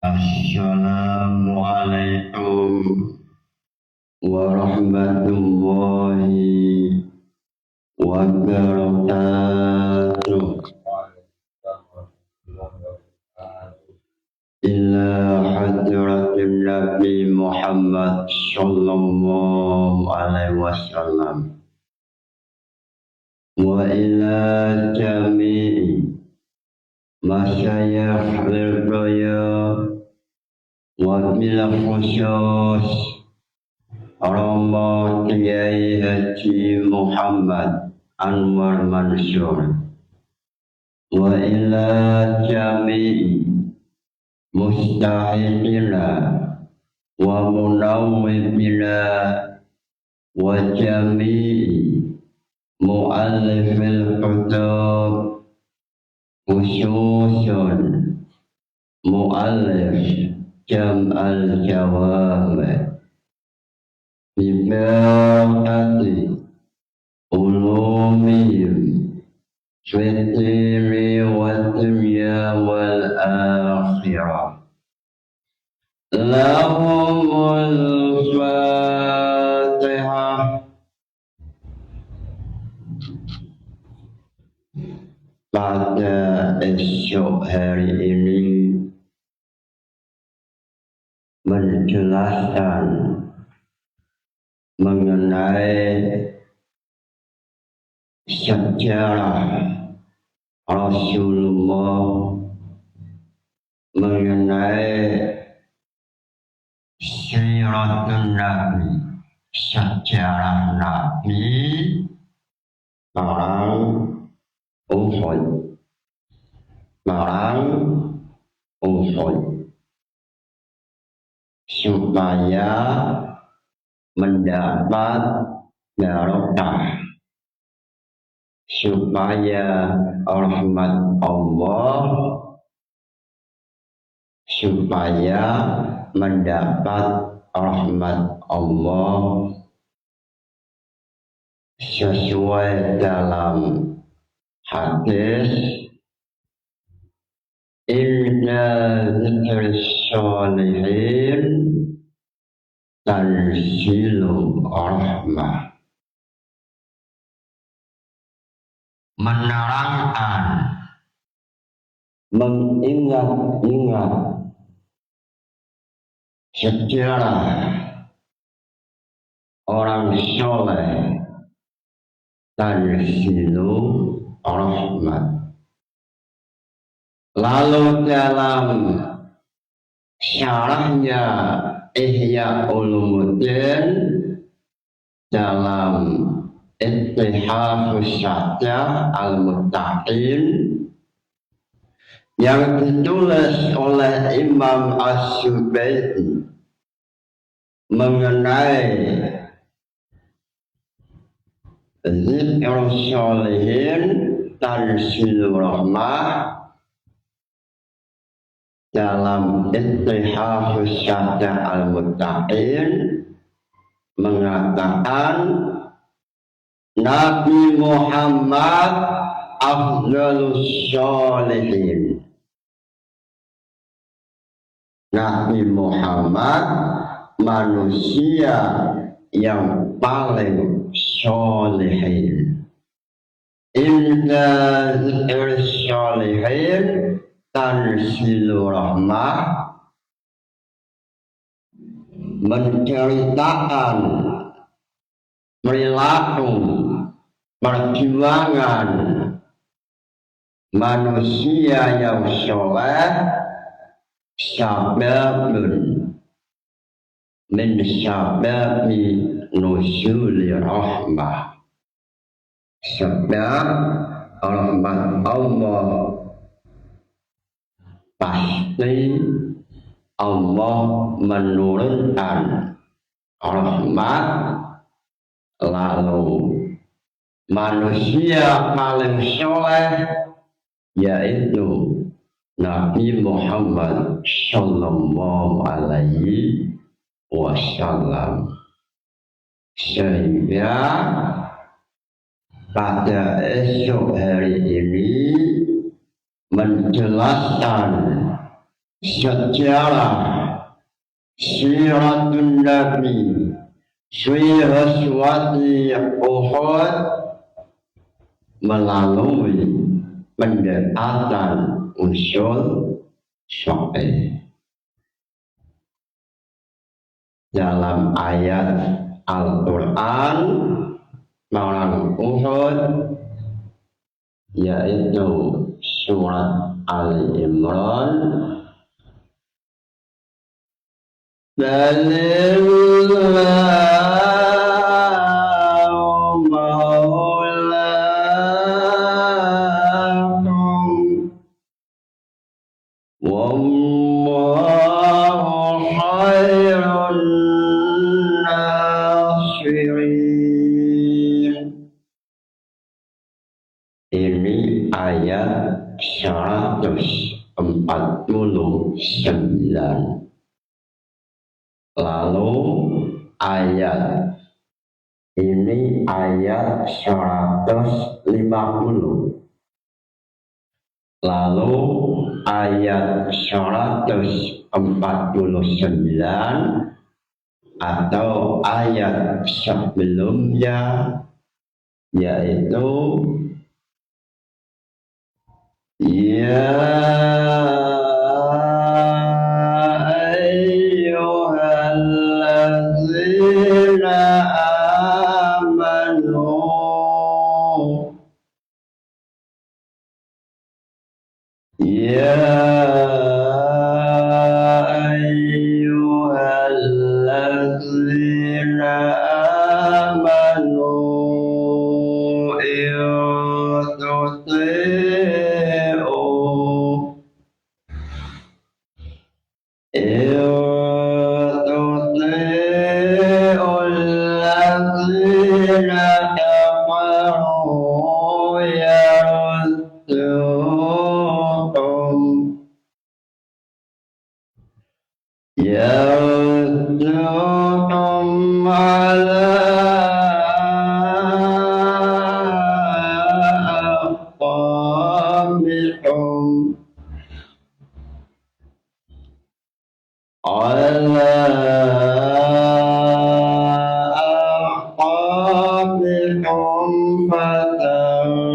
Assalamualaikum warahmatullahi wabarakatuh. Ila hadratin Nabi Muhammad sallallahu alaihi wasallam wa ila jami'i masyayikh al-raya wa bil khusus Romo Kiai Haji Muhammad Anwar Mansur wa ila jami'i mustahidina wa munawwibina wa jami'i mu'allifil kutub khususun mu'allif jam'al jawami bibarakati ulumihim fitri wa dunya wal akhirah lahumul fatihah. Pada esok hari ini menjelaskan mengenai sejarah Rasulullah, mengenai siratun Nabi, sejarah Nabi perang Uhud, perang Uhud, supaya mendapat barokah, supaya rahmat Allah, supaya mendapat rahmat Allah sesuai dalam hadis inna dzikr sholihin tanzilu rahmah, menerangkan mengingat-ingat sejarah orang soleh tanzilu rahmat. Lalu dalam syarahnya Ihya Ulumuddin dalam Ittihafus Syata Al-Muttaqin yang ditulis oleh Imam As-Subaidi mengenai Zikr Sholihin Tanzilu Rahmah dalam Ittihafus Syata Al-Muttaqin mengatakan Nabi Muhammad afdalus sholihin. Nabi Muhammad manusia yang paling sholihin. Inna dzikr sholihin tanzilu rahmah, menceritakan perilaku perjuangan manusia yang soleh sababun min sababi nuzuli rahmah, sebab rahmat Allah pasti Allah menurunkan rahmat, lalu manusia paling soleh yaitu Nabi Muhammad sallallahu alaihi wasallam. Sehingga pada esok hari ini menjelaskan sejarah Siratun Nabi Sri Raswati Uhud melalui pendekatan usul syar'i. Dalam ayat Al-Quran Perang Uhud, yaitu surat Ali Imran, Balillahu maulakum wallahu khairun nasirin. Ini ayat 149. Lalu ayat ini ayat 150. Lalu ayat 149 atau ayat sebelumnya, yaitu ya ayyuhallazina amanu ya ayyuhallazina amanu يردوكم على أعقابكم فتنقلبوا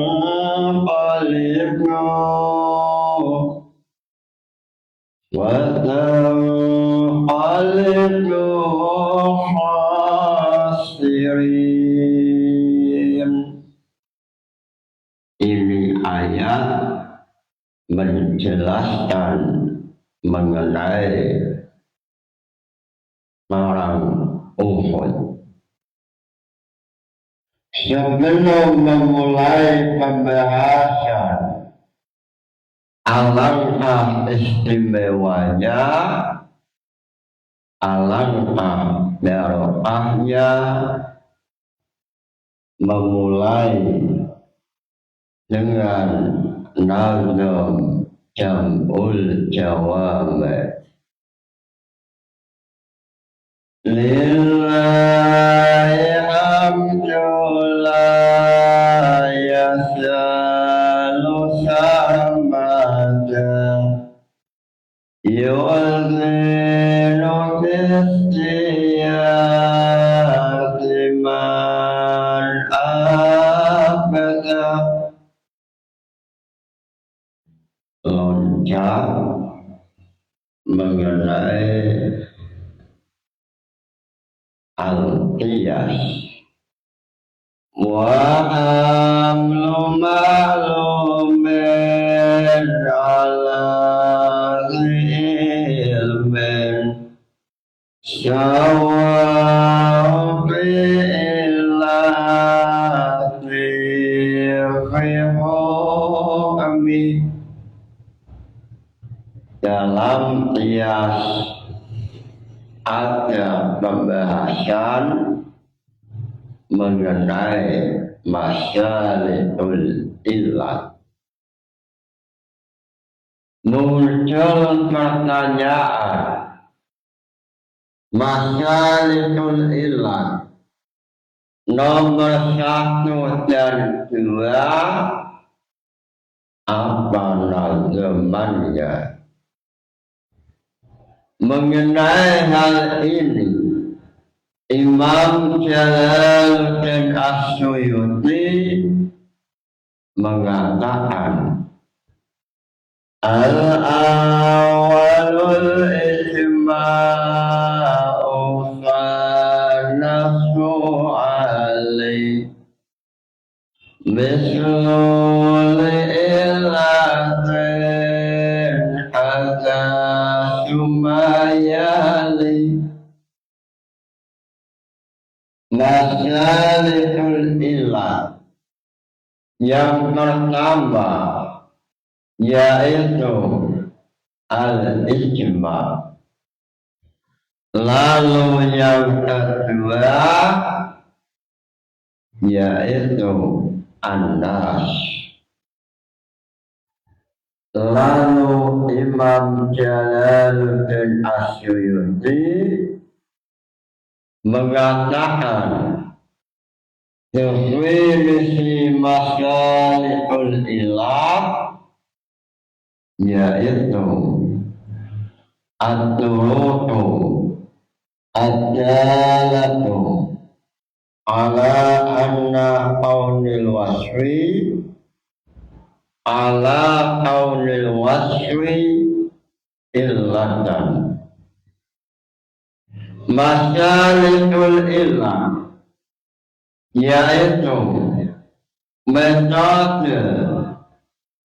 khasirin. Ini ayat menjelaskan mengenai perang Uhud. Sebelum memulai pembahasan alangkah istimewanya, alangkah barokahnya memulai dengan nazam jam'ul jawami. Lillahi hamdu la yasalu samada yu'adhinu bistiyati man abada. Loncat mengenai al-qiyas wa hamlu ma'lumin ala ilmin sawa'u kami dalam qiyas ada pembahasan mengenai masyaratul illat. Muncul pertanyaan, masyaratul illat nomor 1 dan 2 apa nazamannya? Mengenai hal ini, Imam Jalaluddin As-Suyuti mengatakan al-awwalul ijma'u fanasu alaih mislul ilatin hatta sumayali masalihul ilah. Yang pertama yaitu al-ijma'. Lalu yang kedua yaitu an-nas. Lalu Imam Jalaluddin As-Suyuti mengatakan definisi masalihul ilah yaitu at-turutu ad-dalatu ala anna qaunil wasfi illatan. Masalihul ilah yaitu metode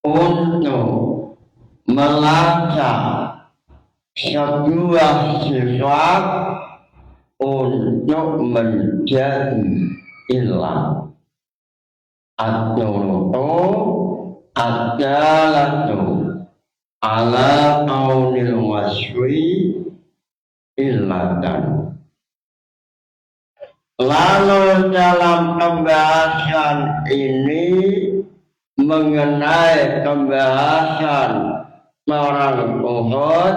untuk melacak sebuah sifat untuk menjadi ilah. At-turutu ad-dalatu ala qaunil wasfi illatan. Lalu dalam pembahasan ini mengenai pembahasan perang Uhud,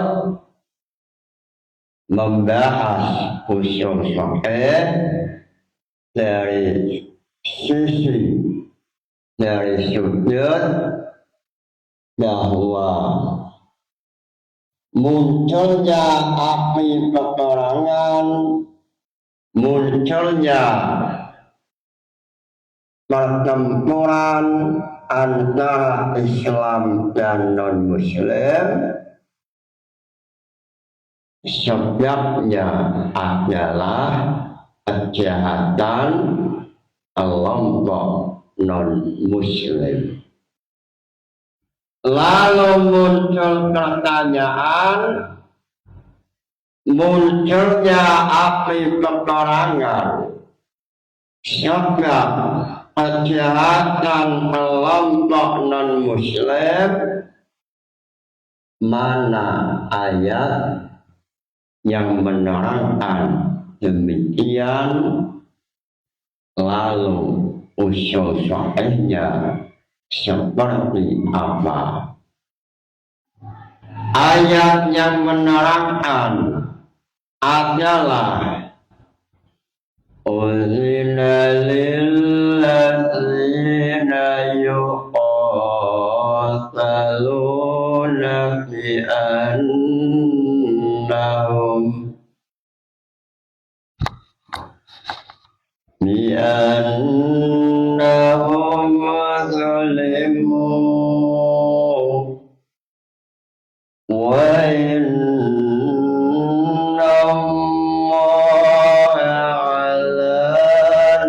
membahas usul fikih dari sudut bahwa munculnya api peperangan, munculnya pertempuran antara Islam dan non-Muslim, sebabnya adalah kejahatan kelompok non-Muslim. Lalu muncul pertanyaan, munculnya api peperangan sebab kejahatan kelompok non-Muslim, mana ayat yang menerangkan demikian? Lalu usul fikihnya seperti apa? Ayat yang menerangkan adalah uzina lilladzina yuqataluna bi annahum zulimu wa inna Allaha ala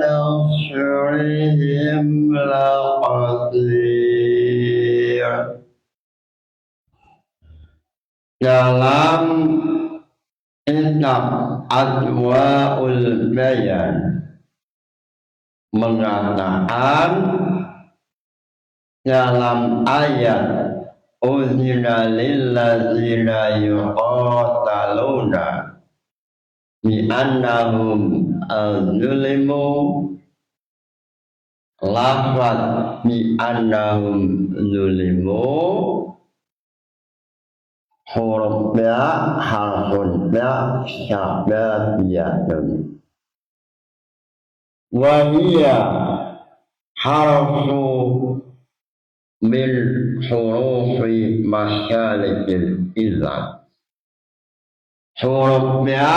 nasrihim laqadir. Dalam kitab Adwaul Bayan mengatakan dalam ayat uzina lilladzina yuqataluna bi annahum zulimu, lafaz bi annahum zulimu huruf ba harfun ba syababiyatun wa hiya harfu min hurufi masyalikil ilah. huruf ya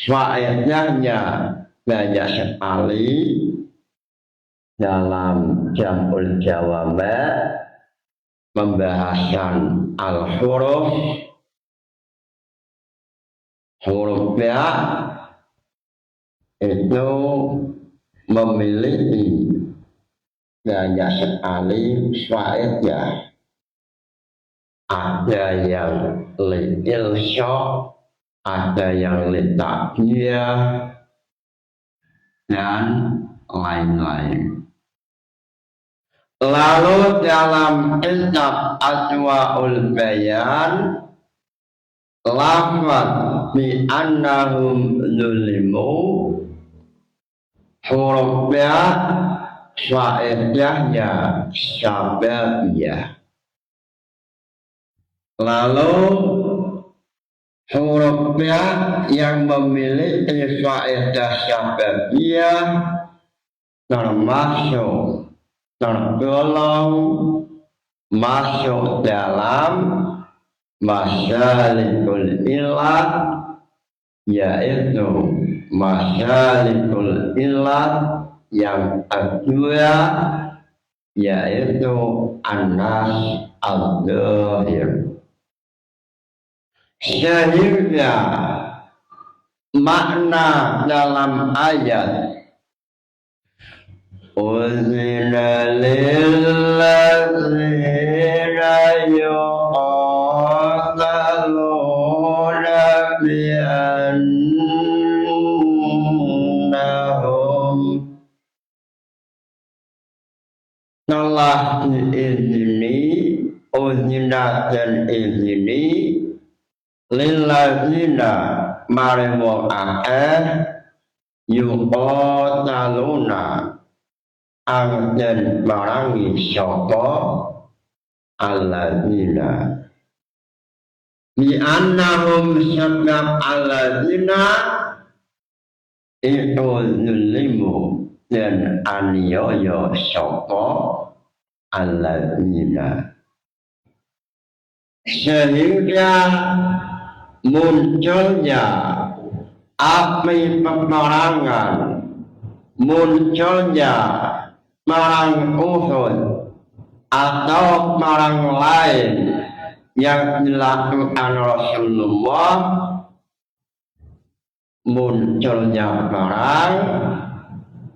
faedahnya banyak sekali dalam Jam'ul Jawami pembahasan al-huruf. Huruf ya itu memiliki banyak sekali faedah. Ada yang li-ilsyaq, ada yang li-ta'diyah, dan lain-lain. Lalu dalam kitab Adwaul Bayan, lafaz bi annahum zulimu, huruf ya faedahnya sababiyah. Lalu huruf ya yang memiliki faedah sababiyah termasuk tergolong masuk dalam masalikul ilat, yaitu masalikul ilat yang kedua, yaitu an-nas al-zahir. Sehingga makna dalam ayat uzina lillazina yuqataluna biannahum telah diizini, uzina dan izini lillazina maring wong akeh yuqataluna angden marangi sapa alladzina bi annahum sebab alladzina itu zulimu dan aniaya sapa alladzina, sehingga munculnya api peperangan, munculnya perang Uhud atau perang lain yang dilakukan Rasulullah, munculnya perang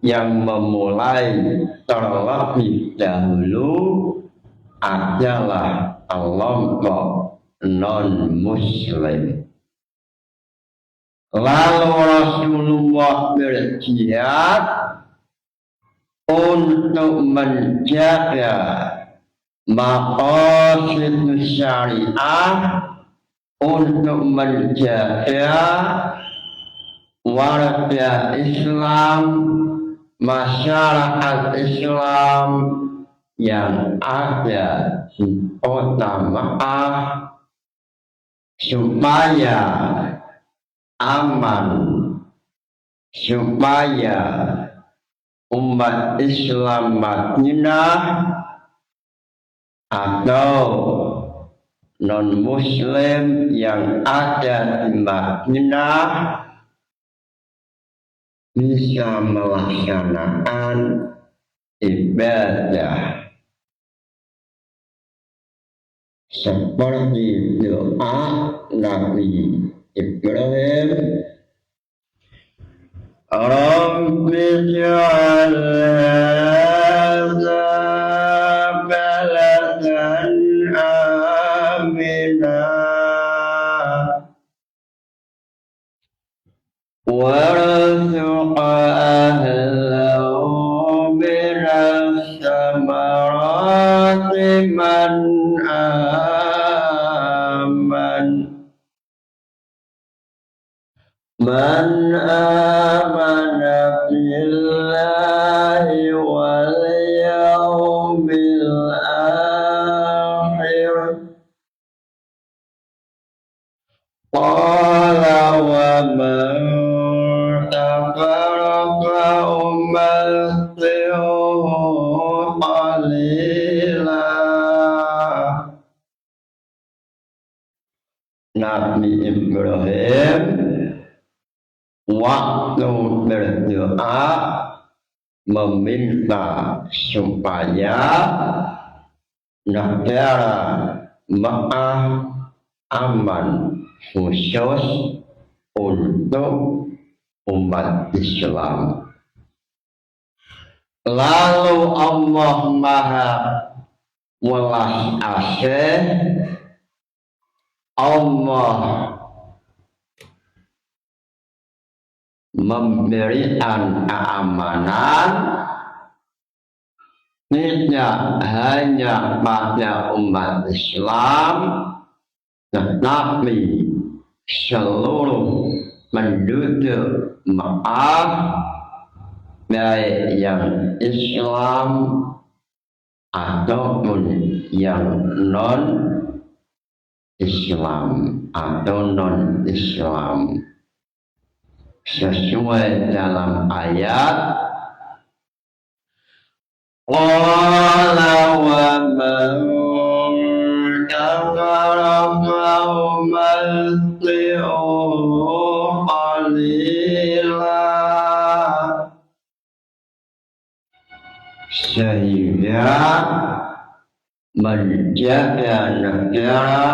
yang memulai terlebih dahulu adalah kelompok non-muslim. Lalu Rasulullah berjihad untuk menjaga maqasid syariah, untuk menjaga warga Islam, masyarakat Islam yang ada di kota Makkah supaya aman, supaya umat Islam Madinah atau non-muslim yang ada di Madinah bisa melaksanakan ibadah seperti doa Nabi Ibrahim, Rabbi ja'al hadza baladan aminah warzuq ahlahu minas samarati man amana billahi wal yawmil akhir qala wa man kafara fa umatti'uhu qalila Nabi Ibrahim waktu berdoa meminta supaya negara Mekah aman khusus untuk umat Islam. Lalu Allah Maha Welas Asih, Allah memberikan keamanan tidak hanya pada umat Islam, tetapi seluruh penduduk Mekah, baik yang Islam ataupun yang non-Islam atau non-Islam. Sesuai dalam ayat qala wa man kafara fa'umatti'uhu qalila, sehingga menjaga negara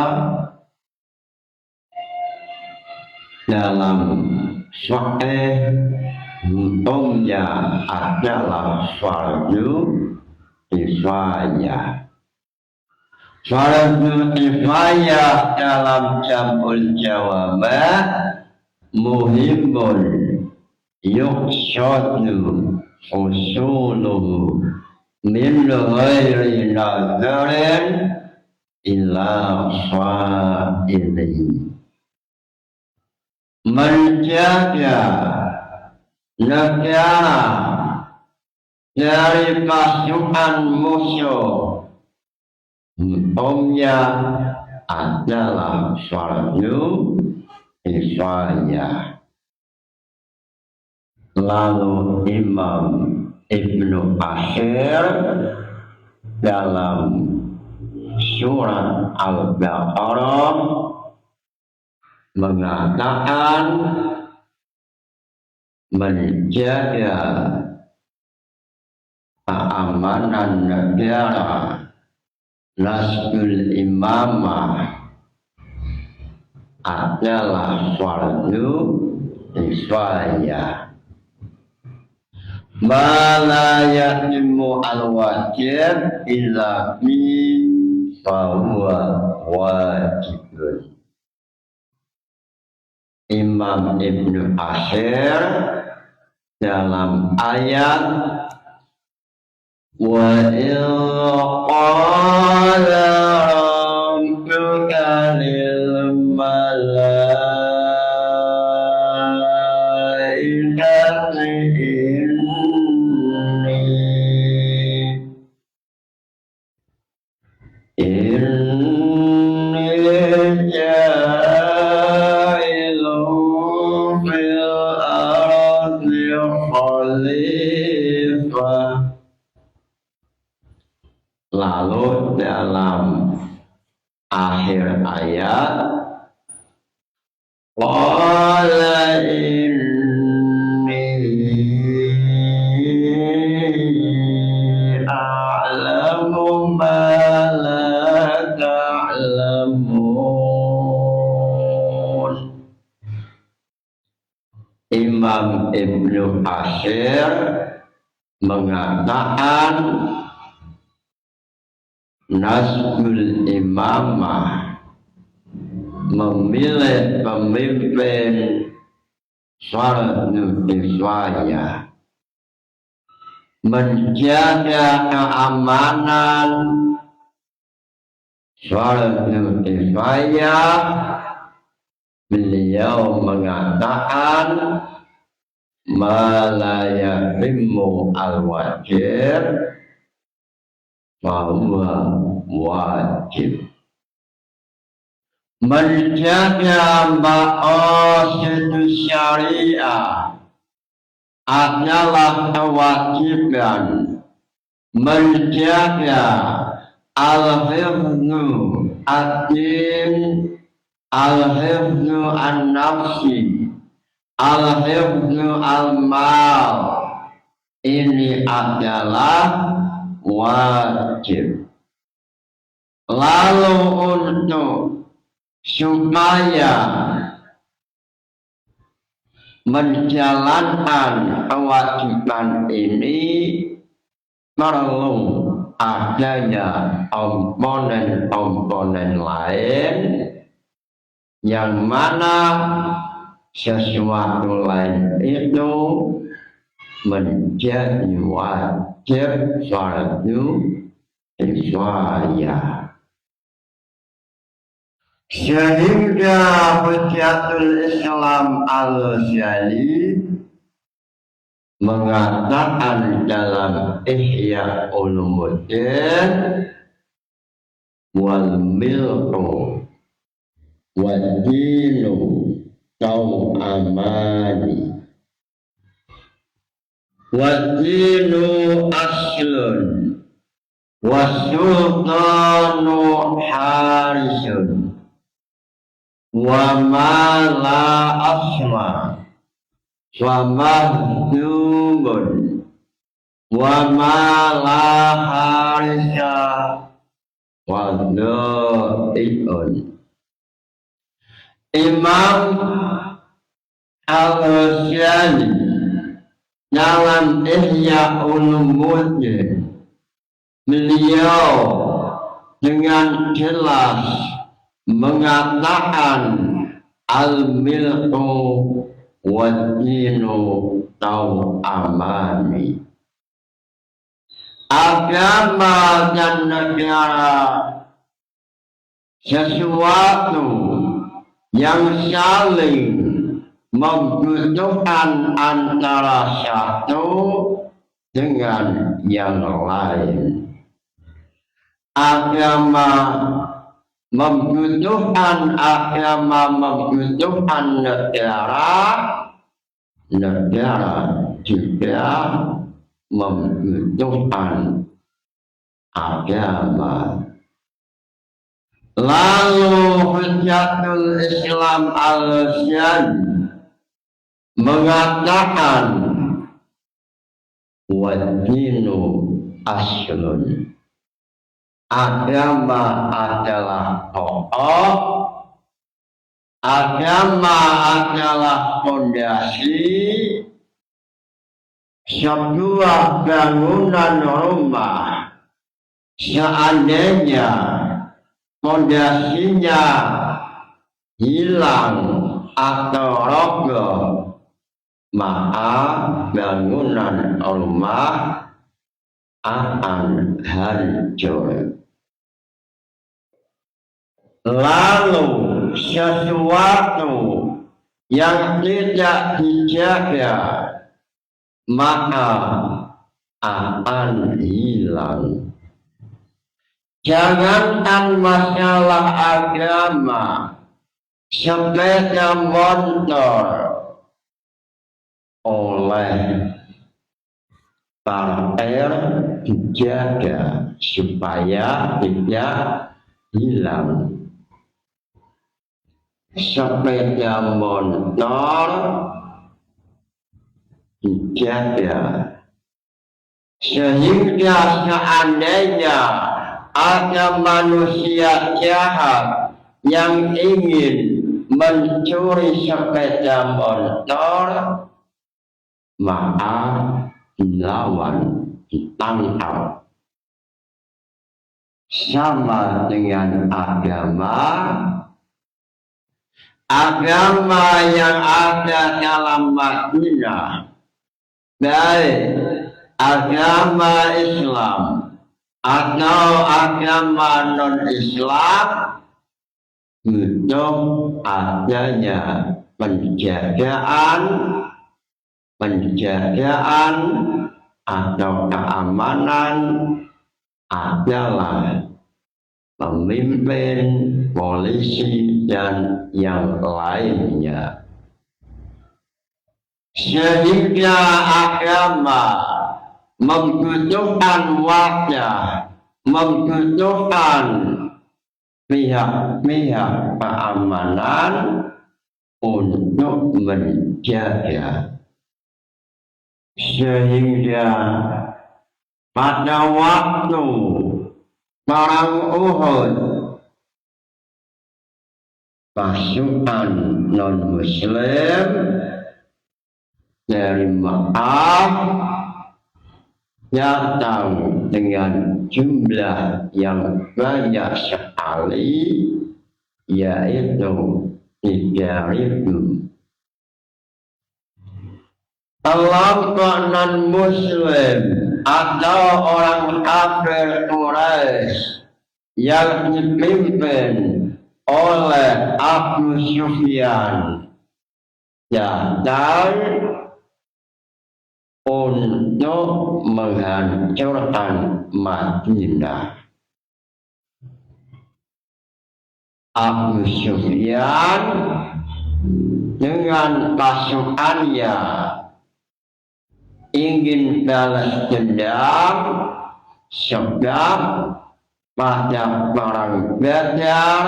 dalam sahih hukumnya adalah fardu kifayah. Fardu kifayah dalam jamul jawabah muhimun yuqsadu usuluhu min ghairi nadharin ila fa'ilihi. Menjaga negara dari pasukan musuh hukumnya adalah fardu kifayah. Lalu Imam Ibnu Katsir dalam surat Al-Baqarah mengatakan menjaga keamanan negara, nasbul imamah adalah fardu kifayah. Ma la yatimu al-wajib illa bi fahuwa wajibun. Imam Ibnu Katsir dalam ayat wa in qala rabbuka lil malaikati inni ja'ilun fil ardi khalifah. Lalu dalam akhir ayat qala inni a'lamu ma la ta'lamun. Imam Ibnu Katsir mengatakan nasbul imamah, memilih pemimpin, fardu kifayah. Menjaga keamanan, fardu kifayah. Beliau mengatakan ma la yatimmu al-wajib fahuwa wajib. Menjaga maqasid syariah adalah kewajiban. Menjaga al-hifdzu ad-din al-hifdzu an-nafsi, al-hifdzu al-mal. Ini adalah wajib. Lalu untuk supaya menjalankan kewajiban ini perlu adanya komponen-komponen lain yang mana sesuatu lain itu menjadi wajib fardu kifayah. Sehingga Hujjatul Islam Al-Ghazali mengatakan dalam Ihya Ulumuddin, wal milku wad dinu kau amani, wad dinu aslun wasultanu harisun wa ma la asma wa mahdumun wa ma la harisa wa dha'i'un. Imam Al-Ghazali dalam Ihya Ulumuddin beliau dengan jelas mengatakan al-milku wad-dinu tau amani. Agama dan negara sesuatu yang saling membutuhkan antara satu dengan yang lain. Agama membutuhkan negara, negara juga membutuhkan agama. Lalu Hujjatul Islam Al-Ghazali mengatakan wad-dinu aslun. Agama adalah pokok, agama adalah fondasi. Sebuah bangunan rumah seandainya fondasinya hilang atau roboh, maka bangunan rumah akan hancur. Lalu sesuatu yang tidak dijaga maka akan hilang. Jangankan masalah agama, sepeda motor oleh parter dijaga supaya tidak hilang. Sepeda motor dijaga sehingga seandainya ada manusia jahat yang ingin mencuri sepeda motor, maka dilawan, ditangkap. Sama dengan agama, agama yang ada dalam Madinah, baik agama Islam atau agama non-Islam, butuh adanya penjagaan atau keamanan adalah pemimpin, polisi, dan yang lainnya. Sehingga agama membutuhkan wajah, membutuhkan pihak-pihak keamanan untuk menjaga, sehingga pada waktu perang Uhud pasukan non-Muslim dari Mekah datang dengan jumlah yang banyak sekali, yaitu 3.000. Kelompok non-Muslim atau orang kafir Quraisy yang dipimpin oleh Abu Sufyan datang untuk menghancurkan Madinah. Abu Sufyan dengan pasukannya ingin balas dendam sebab pada perang Badar,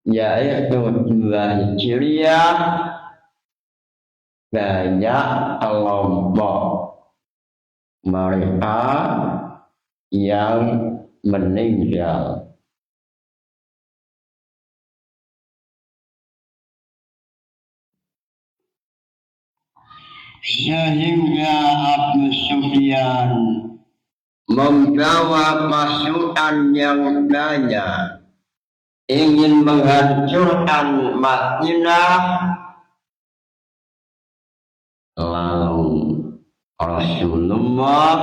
yaitu 2 Hijriah, banyak kelompok mereka yang meninggal. Sehingga Abu Sufyan membawa pasukan yang banyak ingin menghancurkan Madinah. Lalu Rasulullah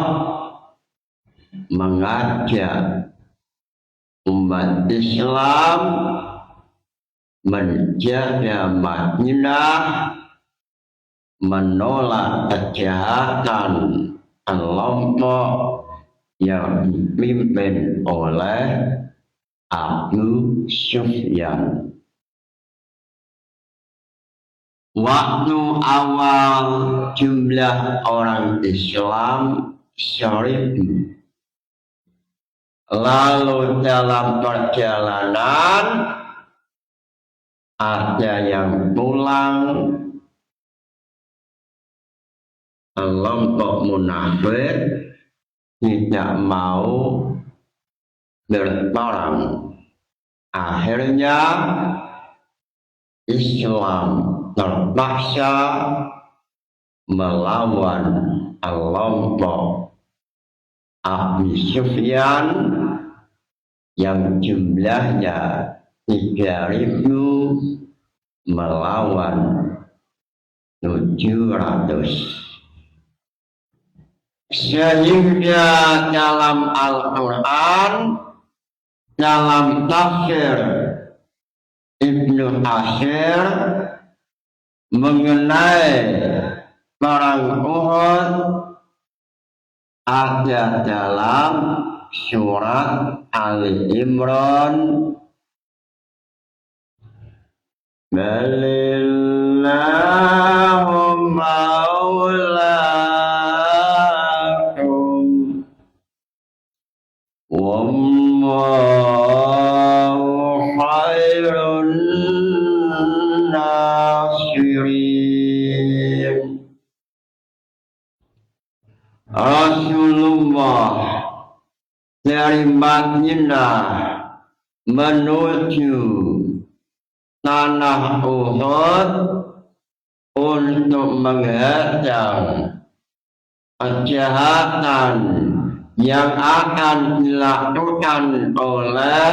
mengajak umat Islam menjaga Madinah, menolak kejahatan kelompok yang dipimpin oleh Abu Sufyan. Waktu awal jumlah orang Islam 1.000. Lalu dalam perjalanan ada yang pulang, kelompok munafik tidak mau berperang. Akhirnya Islam terpaksa melawan kelompok Abu Sufyan yang jumlahnya 3.000 melawan 700. Sehingga dalam Al-Quran, dalam tafsir Ibnu Katsir mengenai perang Uhud ada dalam surat Ali Imran. Balillahu maulakum wallahu khairun nasirin. Rasulullah dari Madinah menuju tanah Uhud untuk menghadang kejahatan yang akan dilakukan oleh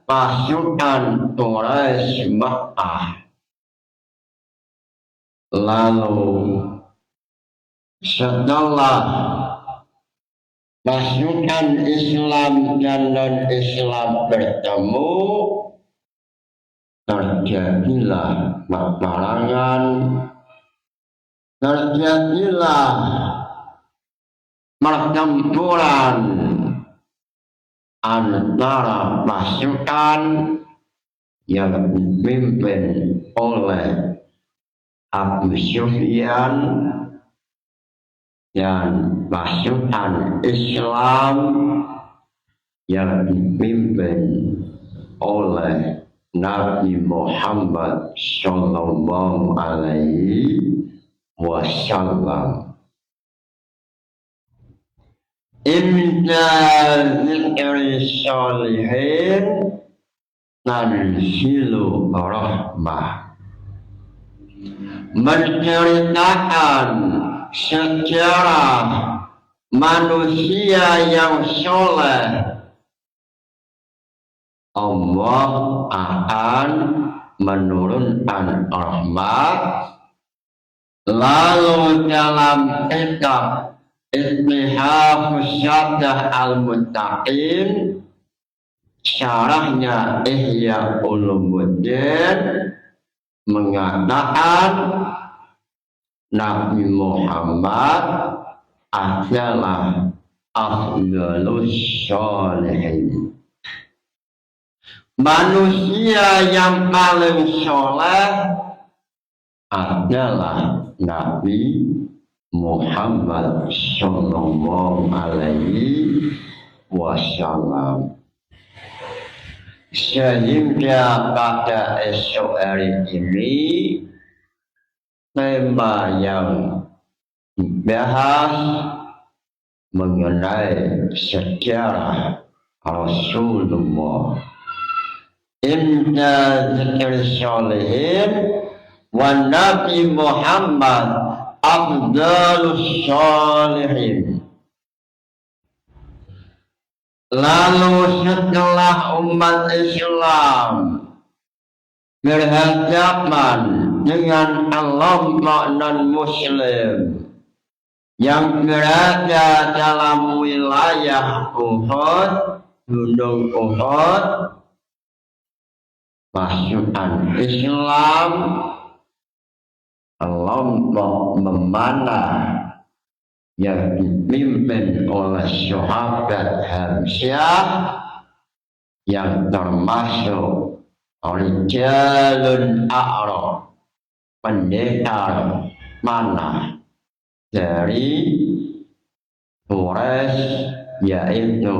pasukan Quraisy Makkah. Lalu setelah pasukan Islam dan non-Islam bertemu, terjadilah peperangan, terjadilah pertempuran antara pasukan yang dipimpin oleh Abu Sufyan dan pasukan Islam yang dipimpin oleh Nabi Muhammad Sallallahu Alaihi Wasallam. Inna zikri sholihin tanzilu rahmah. Menceritakan sejarah manusia yang soleh, Allah akan menurunkan rahmat. Lalu dalam kitab Ittihafus Syadah Al-Muttaqin, syarahnya Ihya Ulumuddin, mengatakan Nabi Muhammad adalah afdalus sholihin. Manusia yang paling soleh adalah Nabi Muhammad Sallallahu Alaihi Wasallam. Sehingga pada esok hari ini tema yang dibahas mengenai sejarah Rasulullah. Inna zikri sholihin wa Nabi Muhammad afdalus sholihin. Lalu setelah umat Islam berhadapan dengan kelompok non-muslim yang berada dalam wilayah Uhud, Gunung Uhud, pasukan Islam kelompok memanah yang dipimpin oleh sahabat Hamzah yang termasuk Rijalun A'rab, pendekar panah dari Quraisy, yaitu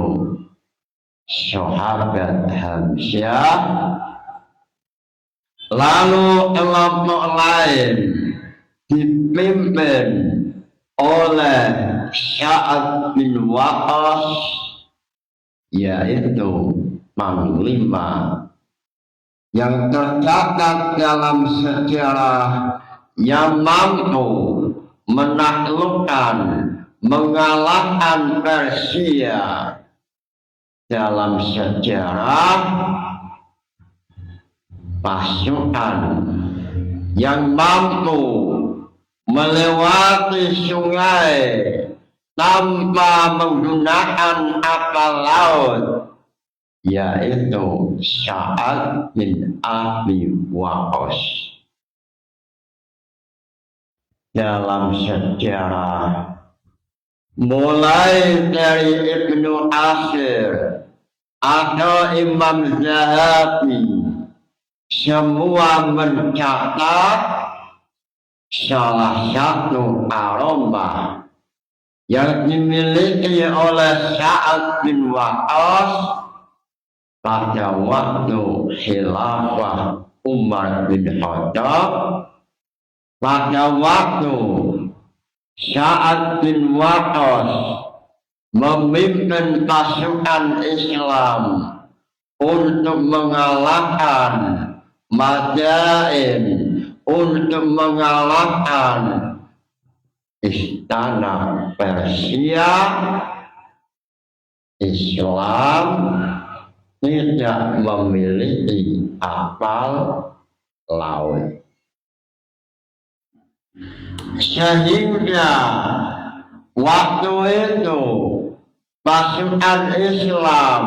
sahabat Hamzah. Lalu kelompok lain dipimpin oleh Sa'ad bin Waqqas, yaitu panglima yang tercatat dalam sejarah yang mampu menaklukkan, mengalahkan Persia dalam sejarah pasukan yang mampu melewati sungai tanpa menggunakan kapal laut, yaitu Sa'ad bin Abi Waqqas. Dalam sejarah mulai dari Ibnu Asir atau Imam Zahabi, semua mencatat salah satu aroma yang dimiliki oleh Sa'ad bin Waqqas pada waktu khilafah Umar bin Khattab, pada waktu Sa'ad bin Waqqas memimpin pasukan Islam untuk mengalahkan Madain, untuk mengalahkan istana Persia. Islam tidak memiliki kapal laut, sehingga waktu itu pasukan Islam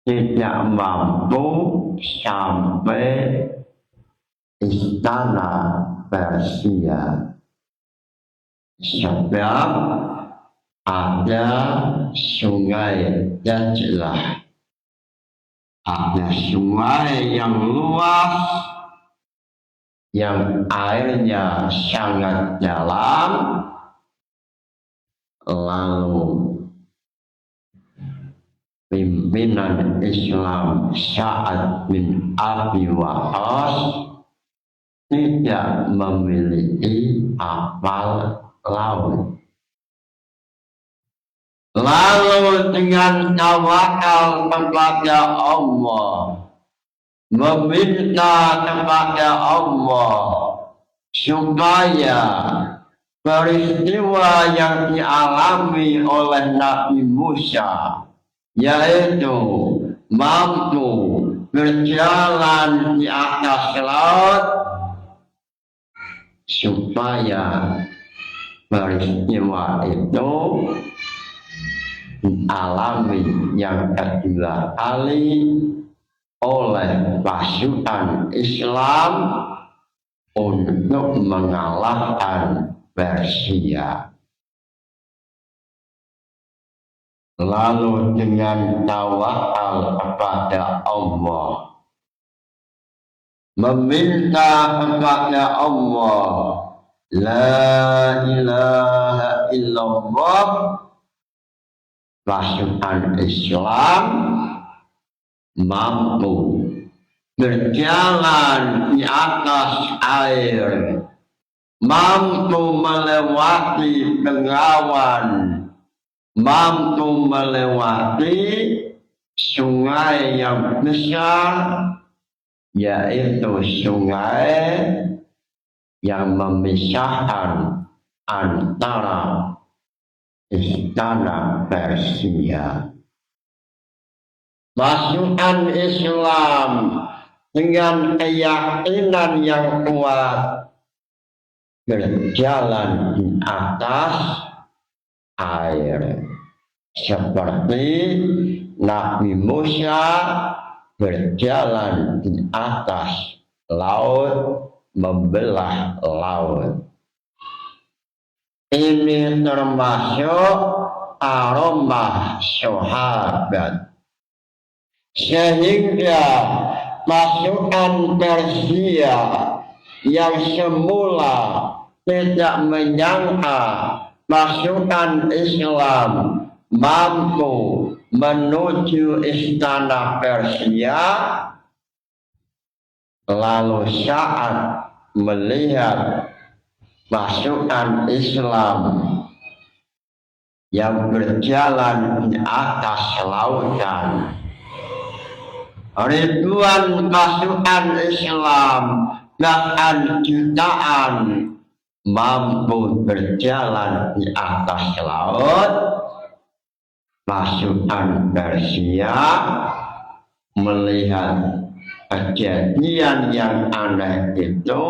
tidak mampu sampai istana Persia, sebab ada sungai Dajlah, ada sungai yang luas yang airnya sangat dalam. Lalu pimpinan Islam Sa'ad bin Abi Waqqas tidak memiliki kapal laut. Lalu dengan tawakal kepada Allah, meminta kepada Allah supaya peristiwa yang dialami oleh Nabi Musa, yaitu mampu berjalan di atas laut, supaya peristiwa itu dialami yang kedua kali oleh pasukan Islam untuk mengalahkan Persia. Lalu dengan tawakal kepada Allah, meminta kepada Allah, la ilaha illallah, pasukan Islam mampu berjalan di atas air, mampu melewati bengawan, mampu melewati sungai yang besar, yaitu sungai yang memisahkan antara istana Persia. Pasukan Islam dengan keyakinan yang kuat berjalan di atas air, seperti Nabi Musa berjalan di atas laut, membelah laut. Ini termasuk aromah sahabat, sehingga pasukan Persia yang semula tidak menyangka pasukan Islam mampu menuju istana Persia, lalu saat melihat pasukan Islam yang berjalan di atas lautan, ribuan pasukan Islam bahkan jutaan mampu berjalan di atas laut, pasukan Persia melihat kejadian yang aneh itu,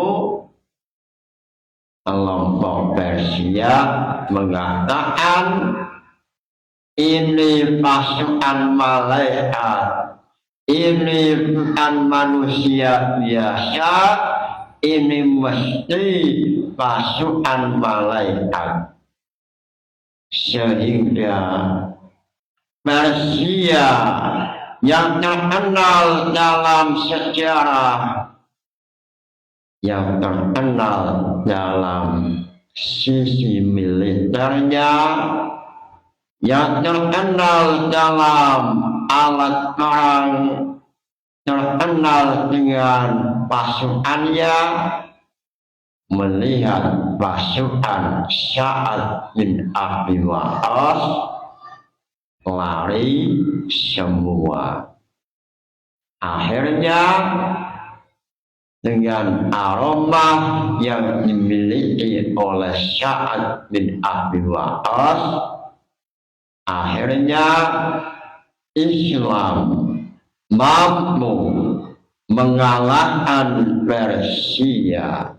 kelompok Persia mengatakan ini pasukan malaikat, ini bukan manusia biasa, ini mesti pasukan malaikat. Sehingga Persia yang terkenal dalam sejarah, yang terkenal dalam sisi militernya, yang terkenal dalam alat perang, terkenal dengan pasukannya, melihat pasukan Sa'ad bin Abi Waqqas lari semua. Akhirnya dengan aroma yang dimiliki oleh Sa'ad bin Abi Waqqas, akhirnya Islam mampu mengalahkan Persia.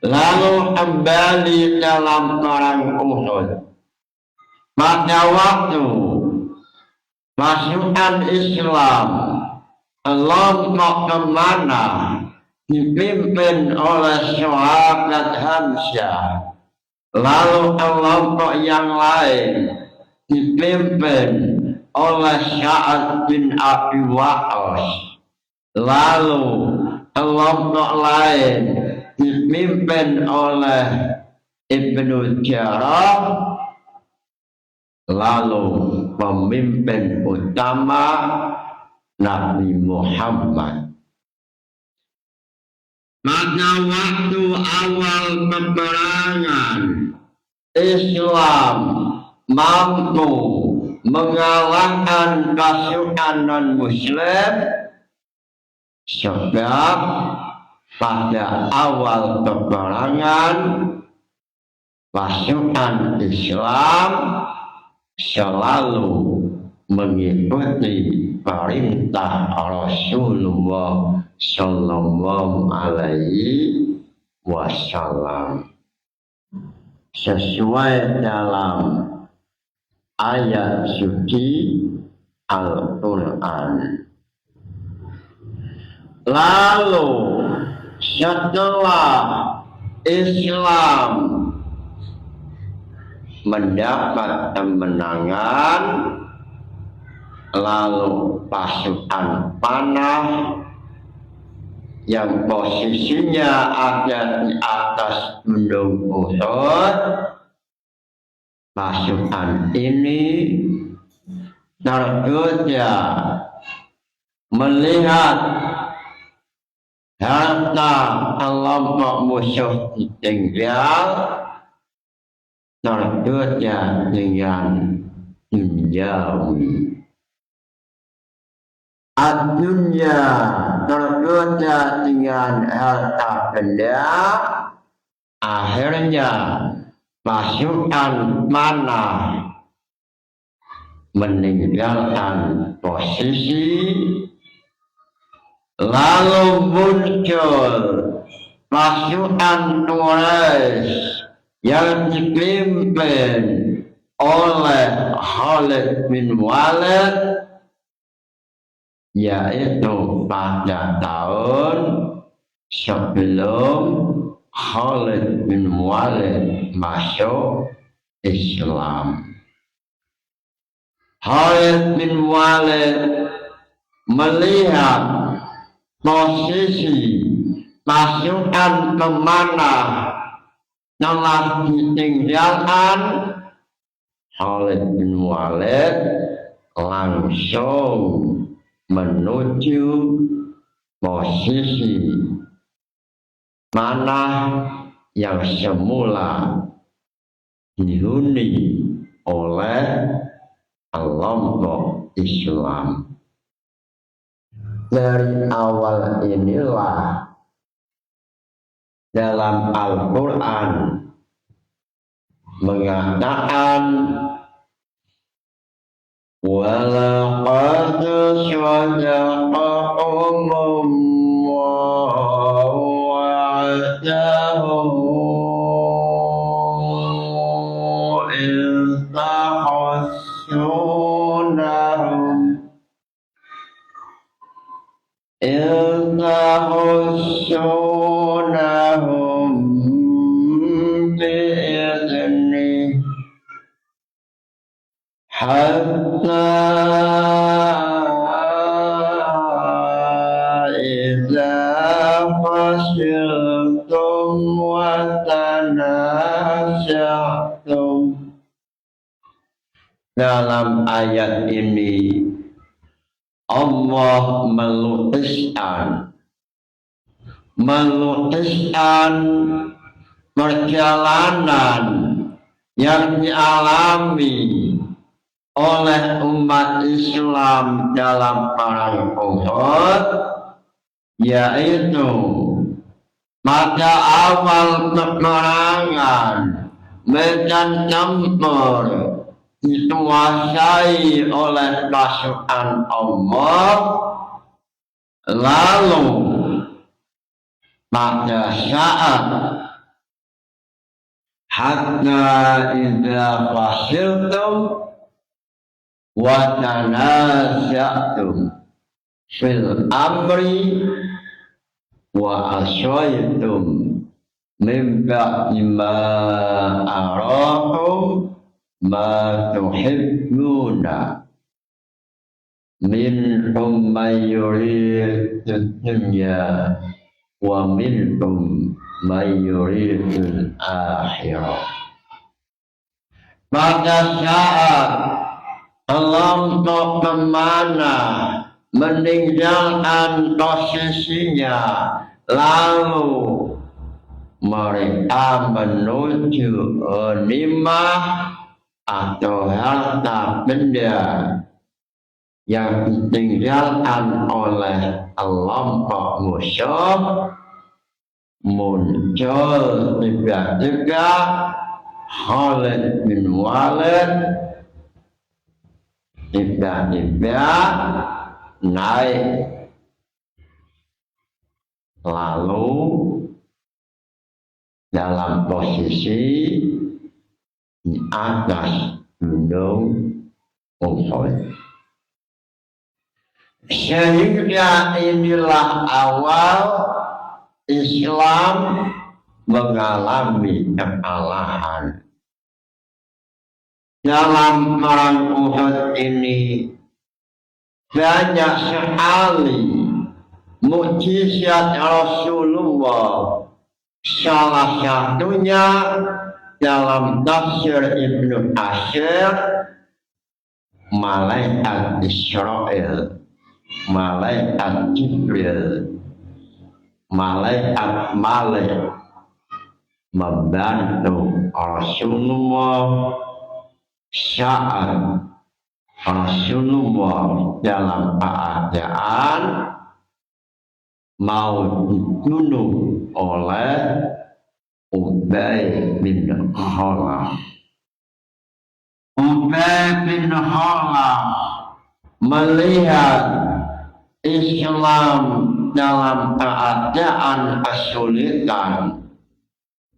Lalu kembali dalam perang Uhud. Pada waktu pasukan Islam kelompok kemana dipimpin oleh sahabat Hamzah, lalu kelompok yang lain dipimpin oleh Sa'ad bin Abi Waqqas, lalu kelompok lain dipimpin oleh Ibnu Jarrah, lalu pemimpin utama Nabi Muhammad. Pada waktu awal peperangan, Islam mampu mengalahkan pasukan non-Muslim sebab pada awal peperangan pasukan Islam selalu mengikuti perintah Rasulullah Sallallahu Alaihi Wasallam sesuai dalam ayat suci Al-Quran. Lalu setelah Islam mendapat kemenangan, lalu pasukan panah yang posisinya ada di atas gunung Uhud, pasukan ini tergoda melihat harta kelompok musuh ditinggal, tergoda dengan duniawi. Dunia tergoda dengan harta benda, akhirnya pasukan panah meninggalkan posisi, lalu muncul pasukan Quraisy yang dipimpin oleh Khalid bin Walid, yaitu pada tahun sebelum Khalid bin Walid masuk Islam. Khalid bin Walid melihat posisi pasukan pemanah telah ditinggalkan, Khalid bin Walid langsung menuju posisi panah yang semula dihuni oleh kelompok Islam. Dari awal inilah dalam Al-Quran mengatakan وَلَقَدْ صَدَقَكُمُ اللَّهُ وَعْدَهُ إِذْ تَحُسُّونَهُم بِإِذْنِهِ حتى إذا فشلتم وتنازعتم. Dalam ayat ini Allah melukiskan perjalanan yang dialami oleh umat Islam dalam perang Uhud, yaitu pada awal peperangan medan tempur dikuasai oleh pasukan Allah, lalu pada saat hatta idza fasiltum wa tanaza'tum fil amri wa asyaitum min ba'di ma arakum ma tuhibbuna minhum man yuridu dunya wa minhum man yuridu akhirah. Pada saat kelompok kemana meninggalkan posisinya, lalu mereka menuju ghanimah atau harta benda yang ditinggalkan oleh kelompok musuh. Muncul tiba-tiba Khalid bin Walid tiba-tiba naik, lalu dalam posisi di atas gunung Uhud. Sehingga inilah awal Islam mengalami kekalahan. Dalam perang Uhud ini banyak sekali mukjizat Rasulullah. Salah satunya dalam tafsir Ibnu Katsir, malaikat Israel, malaikat Jibril, malaikat Malik membantu Rasulullah saat Rasulullah dalam keadaan mau dibunuh oleh Ubay bin Khalaf. Ubay bin Khalaf melihat Islam dalam keadaan kesulitan,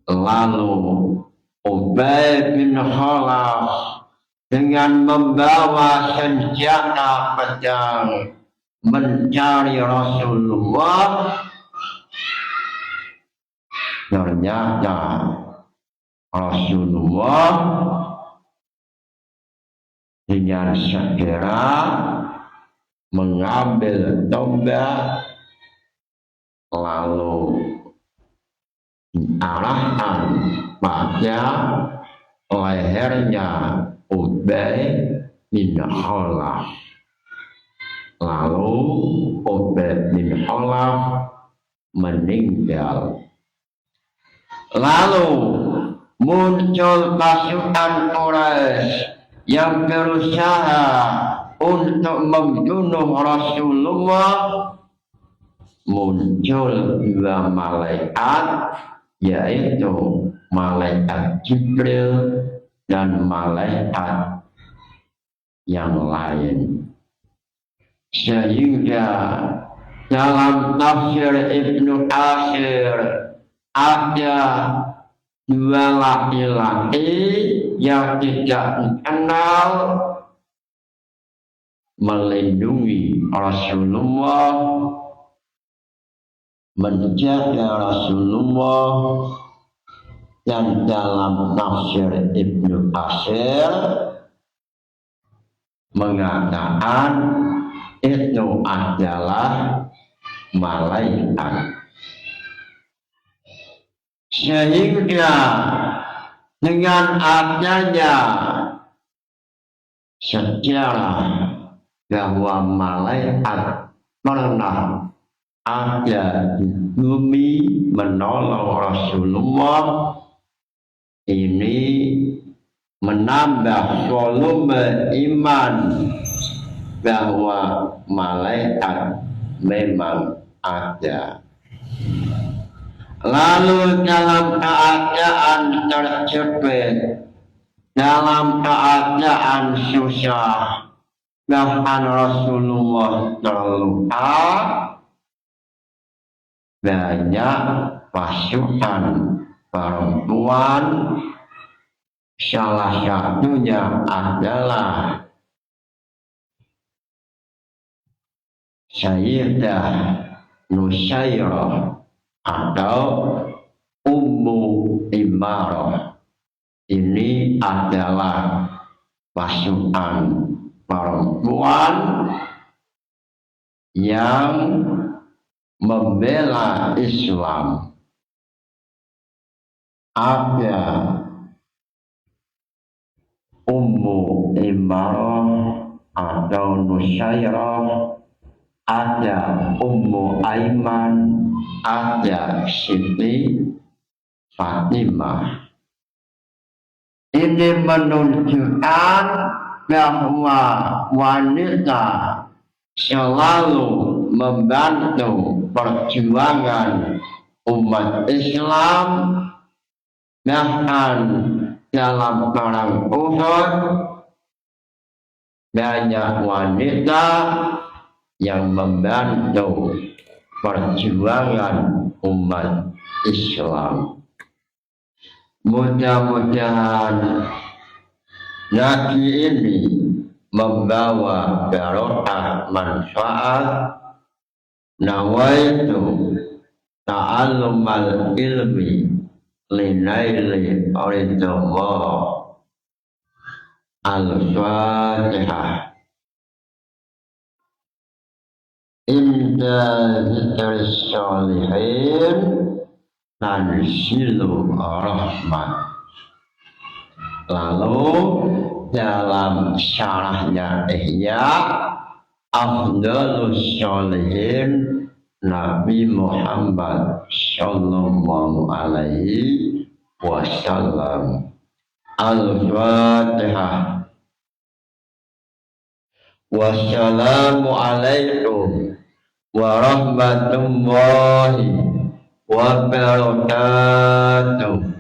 lalu Ubay bin Khalaf dengan membawa senjata pedang mencari Rasulullah. Ternyata Rasulullah dengan segera mengambil tombak, lalu diarahkan pada lehernya Ubay bin Khalaf. Lalu Ubay bin Khalaf meninggal. Lalu muncul pasukan Quraisy yang berusaha untuk membunuh Rasulullah. Muncul dua malaikat, yaitu malaikat Jibril dan malaikat yang lain. Sehingga dalam tafsir Ibnu Katsir ada dua laki-laki yang tidak dikenal melindungi Rasulullah, menjaga Rasulullah. Dan dalam tafsir Ibnu Katsir mengatakan itu adalah malaikat. Sehingga dengan adanya sejarah bahwa malaikat pernah ada di bumi menolong Rasulullah, ini menambah volume iman bahwa malaikat memang ada. Lalu dalam keadaan terjepit, dalam keadaan susah, bahkan Rasulullah terluka, banyak pasukan perempuan, salah satunya adalah Sayyidah Nusairah atau Ummu Imarah. Ini adalah pasukan perempuan yang membela Islam. Ada Ummu Imarah atau Nusyairah, ada Ummu Aiman, ada Siti Fatimah. Ini menunjukkan bahwa wanita selalu membantu perjuangan umat Islam, bahkan dalam perang Uhud banyak wanita yang membantu perjuangan umat Islam. Mudah-mudahan Nabi ini membawa barokah manfaat. Nawaitu ta'allumal ilmi linaili ridallah. Al-Fatihah. Inda zikri sholihin tanzilu rahmat. Lalu dalam syarahnya Ihya, afdalus sholihin Nabi Muhammad sallallahu alaihi wasallam. Al-Fatihah. Wassalamu alaikum warahmatullahi wabarakatuh.